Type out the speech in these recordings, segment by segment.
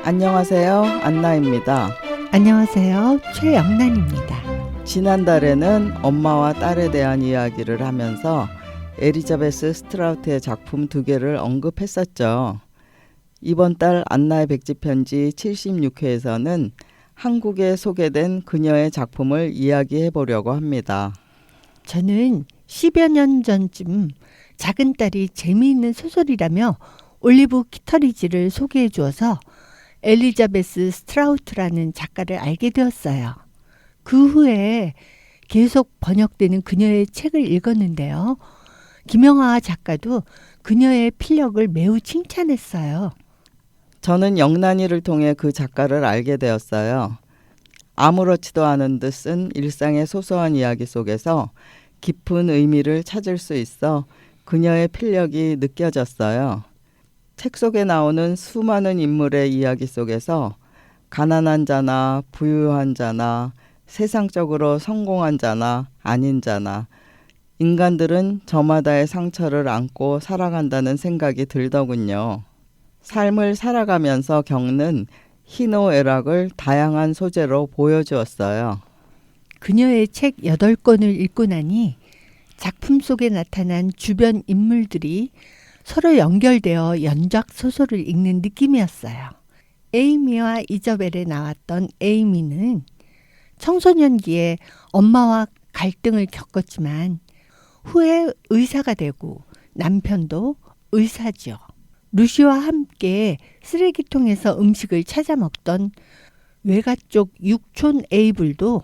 안녕하세요. 안나입니다. 안녕하세요. 최영란입니다. 지난달에는 엄마와 딸에 대한 이야기를 하면서 엘리자베스 스트라우트의 작품 2개를 언급했었죠. 이번 달 안나의 백지편지 76회에서는 한국에 소개된 그녀의 작품을 이야기해 보려고 합니다. 저는 10여 년 전쯤 작은 딸이 재미있는 소설이라며 올리브 키터리지를 소개해 주어서 엘리자베스 스트라우트라는 작가를 알게 되었어요. 그 후에 계속 번역되는 그녀의 책을 읽었는데요. 김영하 작가도 그녀의 필력을 매우 칭찬했어요. 저는 영란이를 통해 그 작가를 알게 되었어요. 아무렇지도 않은 듯 쓴 일상의 소소한 이야기 속에서 깊은 의미를 찾을 수 있어 그녀의 필력이 느껴졌어요. 책 속에 나오는 수많은 인물의 이야기 속에서 가난한 자나 부유한 자나 세상적으로 성공한 자나 아닌 자나 인간들은 저마다의 상처를 안고 살아간다는 생각이 들더군요. 삶을 살아가면서 겪는 희노애락을 다양한 소재로 보여주었어요. 그녀의 책 8권을 읽고 나니 작품 속에 나타난 주변 인물들이 서로 연결되어 연작 소설을 읽는 느낌이었어요. 에이미와 이저벨에 나왔던 에이미는 청소년기에 엄마와 갈등을 겪었지만 후에 의사가 되고 남편도 의사죠. 루시와 함께 쓰레기통에서 음식을 찾아 먹던 외가 쪽 육촌 에이블도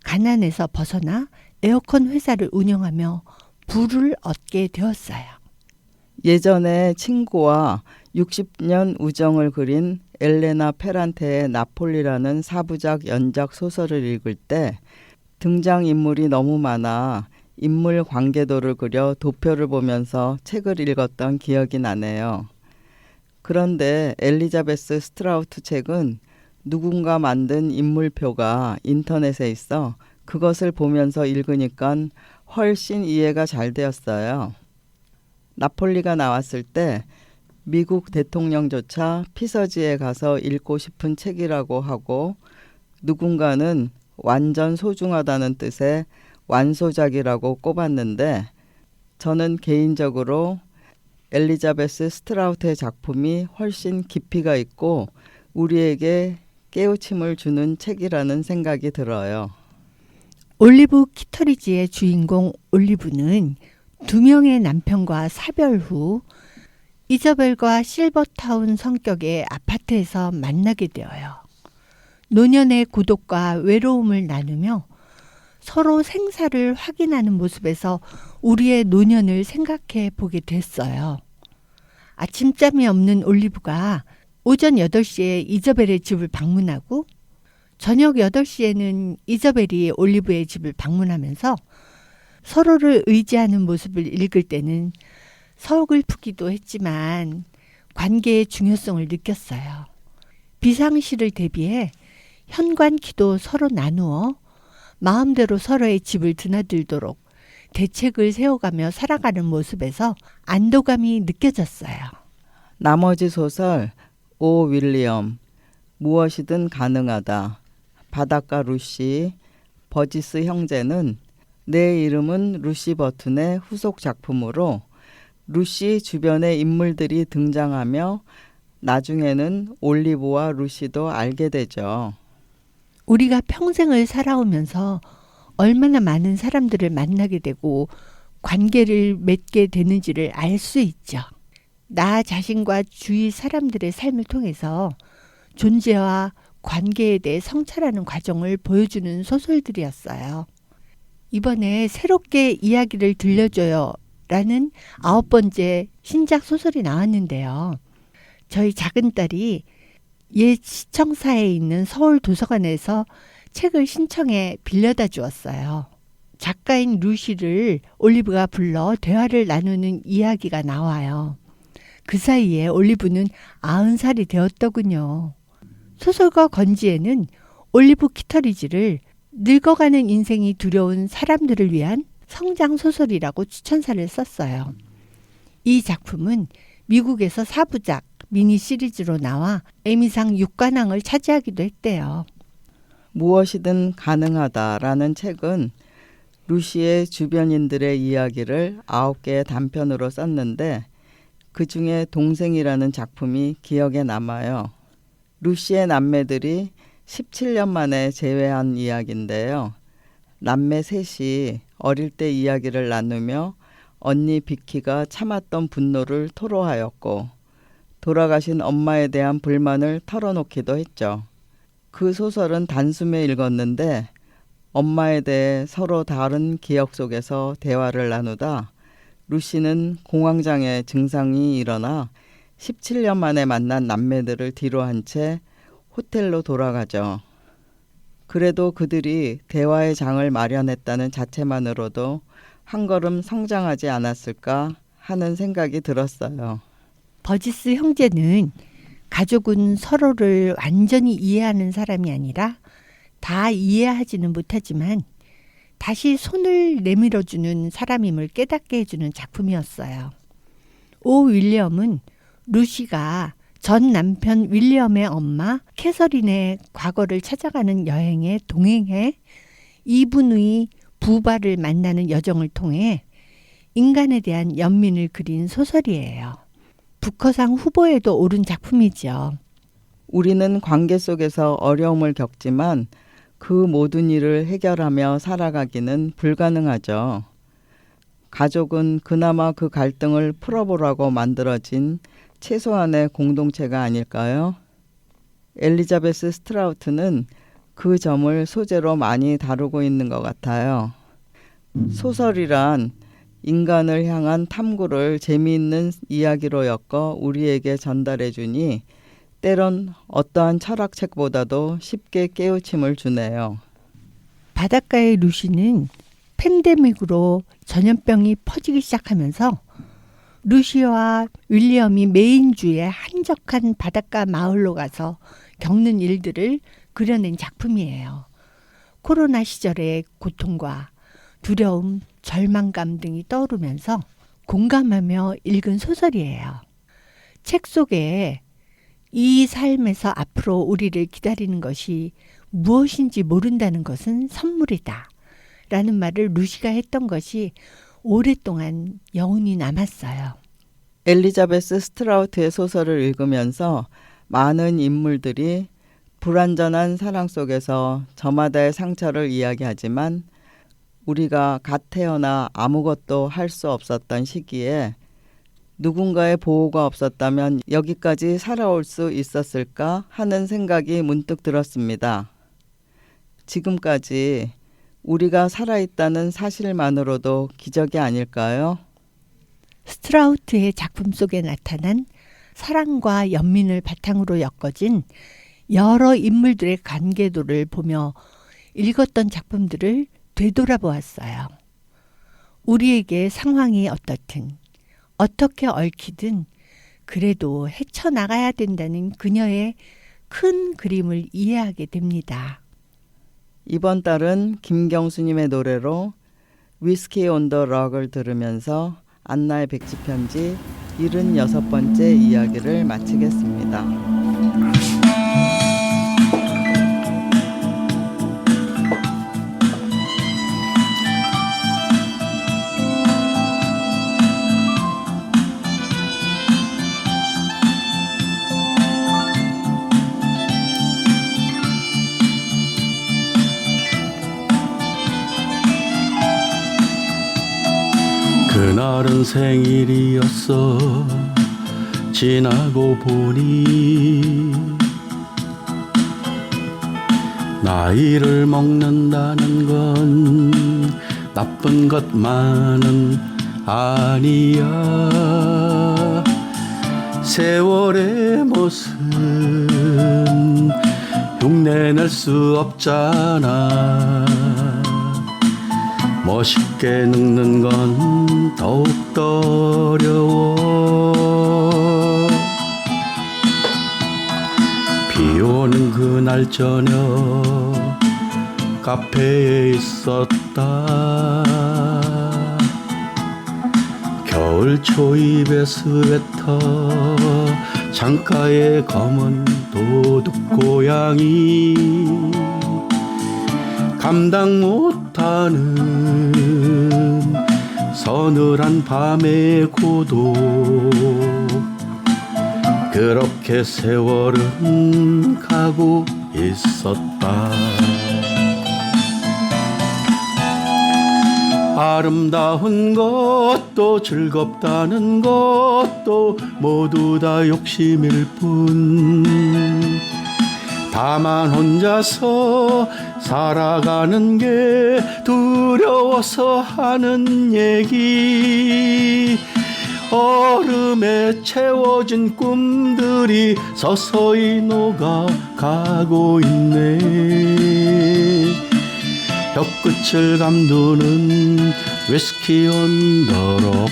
가난에서 벗어나 에어컨 회사를 운영하며 부를 얻게 되었어요. 예전에 친구와 60년 우정을 그린 엘레나 페란테의 나폴리라는 4부작 연작 소설을 읽을 때 등장인물이 너무 많아 인물 관계도를 그려 도표를 보면서 책을 읽었던 기억이 나네요. 그런데 엘리자베스 스트라우트 책은 누군가 만든 인물표가 인터넷에 있어 그것을 보면서 읽으니까 훨씬 이해가 잘 되었어요. 나폴리가 나왔을 때 미국 대통령조차 피서지에 가서 읽고 싶은 책이라고 하고 누군가는 완전 소중하다는 뜻의 완소작이라고 꼽았는데 저는 개인적으로 엘리자베스 스트라우트의 작품이 훨씬 깊이가 있고 우리에게 깨우침을 주는 책이라는 생각이 들어요. 올리브 키터리지의 주인공 올리브는 2명의 남편과 사별 후 이저벨과 실버타운 성격의 아파트에서 만나게 되어요. 노년의 고독과 외로움을 나누며 서로 생사를 확인하는 모습에서 우리의 노년을 생각해 보게 됐어요. 아침잠이 없는 올리브가 오전 8시에 이저벨의 집을 방문하고 저녁 8시에는 이저벨이 올리브의 집을 방문하면서 서로를 의지하는 모습을 읽을 때는 서글프기도 했지만 관계의 중요성을 느꼈어요. 비상시를 대비해 현관키도 서로 나누어 마음대로 서로의 집을 드나들도록 대책을 세워가며 살아가는 모습에서 안도감이 느껴졌어요. 나머지 소설 오 윌리엄, 무엇이든 가능하다, 바닷가 루시, 버지스 형제는 내 이름은 루시 버튼의 후속 작품으로 루시 주변의 인물들이 등장하며 나중에는 올리브와 루시도 알게 되죠. 우리가 평생을 살아오면서 얼마나 많은 사람들을 만나게 되고 관계를 맺게 되는지를 알 수 있죠. 나 자신과 주위 사람들의 삶을 통해서 존재와 관계에 대해 성찰하는 과정을 보여주는 소설들이었어요. 이번에 새롭게 이야기를 들려줘요 라는 9번째 신작 소설이 나왔는데요. 저희 작은 딸이 옛 시청사에 있는 서울 도서관에서 책을 신청해 빌려다 주었어요. 작가인 루시를 올리브가 불러 대화를 나누는 이야기가 나와요. 그 사이에 올리브는 90살이 되었더군요. 소설가 건지에는 올리브 키터리지를 늙어가는 인생이 두려운 사람들을 위한 성장 소설이라고 추천사를 썼어요. 이 작품은 미국에서 4부작 미니 시리즈로 나와 에미상 6관왕을 차지하기도 했대요. 무엇이든 가능하다라는 책은 루시의 주변인들의 이야기를 9개의 단편으로 썼는데 그 중에 동생이라는 작품이 기억에 남아요. 루시의 남매들이 17년 만에 재회한 이야기인데요. 남매 셋이 어릴 때 이야기를 나누며 언니 비키가 참았던 분노를 토로하였고 돌아가신 엄마에 대한 불만을 털어놓기도 했죠. 그 소설은 단숨에 읽었는데 엄마에 대해 서로 다른 기억 속에서 대화를 나누다 루시는 공황장애 증상이 일어나 17년 만에 만난 남매들을 뒤로 한 채 호텔로 돌아가죠. 그래도 그들이 대화의 장을 마련했다는 자체만으로도 한 걸음 성장하지 않았을까 하는 생각이 들었어요. 버지스 형제는 가족은 서로를 완전히 이해하는 사람이 아니라 다 이해하지는 못하지만 다시 손을 내밀어주는 사람임을 깨닫게 해주는 작품이었어요. 오 윌리엄은 루시가 전 남편 윌리엄의 엄마 캐서린의 과거를 찾아가는 여행에 동행해 이분의 부바를 만나는 여정을 통해 인간에 대한 연민을 그린 소설이에요. 부커상 후보에도 오른 작품이죠. 우리는 관계 속에서 어려움을 겪지만 그 모든 일을 해결하며 살아가기는 불가능하죠. 가족은 그나마 그 갈등을 풀어보라고 만들어진 최소한의 공동체가 아닐까요? 엘리자베스 스트라우트는 그 점을 소재로 많이 다루고 있는 것 같아요. 소설이란 인간을 향한 탐구를 재미있는 이야기로 엮어 우리에게 전달해 주니 때론 어떠한 철학책보다도 쉽게 깨우침을 주네요. 바닷가의 루시는 팬데믹으로 전염병이 퍼지기 시작하면서 루시와 윌리엄이 메인주의 한적한 바닷가 마을로 가서 겪는 일들을 그려낸 작품이에요. 코로나 시절의 고통과 두려움, 절망감 등이 떠오르면서 공감하며 읽은 소설이에요. 책 속에 이 삶에서 앞으로 우리를 기다리는 것이 무엇인지 모른다는 것은 선물이다 라는 말을 루시가 했던 것이 오랫동안 여운이 남았어요. 엘리자베스 스트라우트의 소설을 읽으면서 많은 인물들이 불완전한 사랑 속에서 저마다의 상처를 이야기하지만 우리가 갓 태어나 아무것도 할 수 없었던 시기에 누군가의 보호가 없었다면 여기까지 살아올 수 있었을까 하는 생각이 문득 들었습니다. 지금까지 우리가 살아있다는 사실만으로도 기적이 아닐까요? 스트라우트의 작품 속에 나타난 사랑과 연민을 바탕으로 엮어진 여러 인물들의 관계도를 보며 읽었던 작품들을 되돌아보았어요. 우리에게 상황이 어떻든 어떻게 얽히든 그래도 헤쳐나가야 된다는 그녀의 큰 그림을 이해하게 됩니다. 이번 달은 김경수님의 노래로 위스키 온 더 럭을 들으면서 안나의 백지편지 76번째 이야기를 마치겠습니다. 그날은 생일이었어. 지나고 보니 나이를 먹는다는 건 나쁜 것만은 아니야. 세월의 모습 흉내낼 수 없잖아. 멋있게 늙는 건 더욱더 어려워. 비 오는 그날 저녁 카페에 있었다. 겨울 초입의 스웨터 창가에 검은 도둑 고양이 감당 못하는 서늘한 밤의 고독 그렇게 세월은 가고 있었다. 아름다운 것도 즐겁다는 것도 모두 다 욕심일 뿐 다만 혼자서 살아가는 게 두려워서 하는 얘기 얼음에 채워진 꿈들이 서서히 녹아가고 있네. 혀끝을 감두는 위스키 언더럭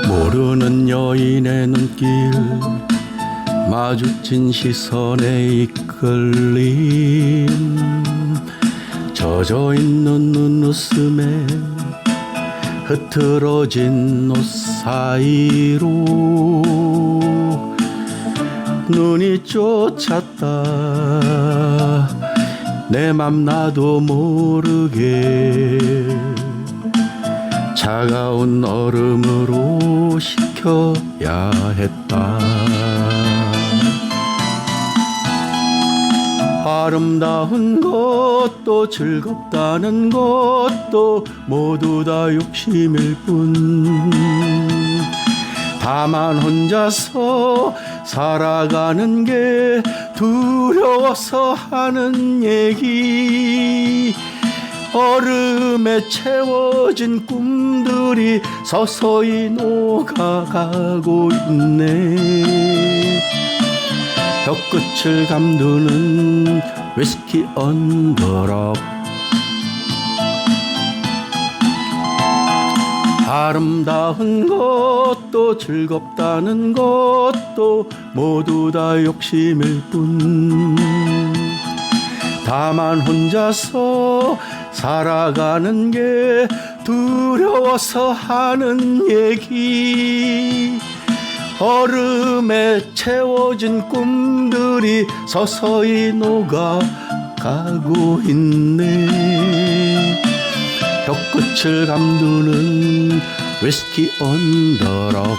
모르는 여인의 눈길 마주친 시선에 이끌림 젖어있는 눈웃음에 흐트러진 옷 사이로 눈이 쫓았다 내 맘 나도 모르게 차가운 얼음으로 식혀야 했다. 아름다운 것도 즐겁다는 것도 모두 다 욕심일 뿐 다만 혼자서 살아가는 게 두려워서 하는 얘기 얼음에 채워진 꿈들이 서서히 녹아가고 있네. 혀끝을 감두는 위스키 언더럭 아름다운 것도 즐겁다는 것도 모두 다 욕심일 뿐 다만 혼자서 살아가는 게 두려워서 하는 얘기 얼음에 채워진 꿈들이 서서히 녹아가고 있네. 혀끝을 감두는 위스키 언더럭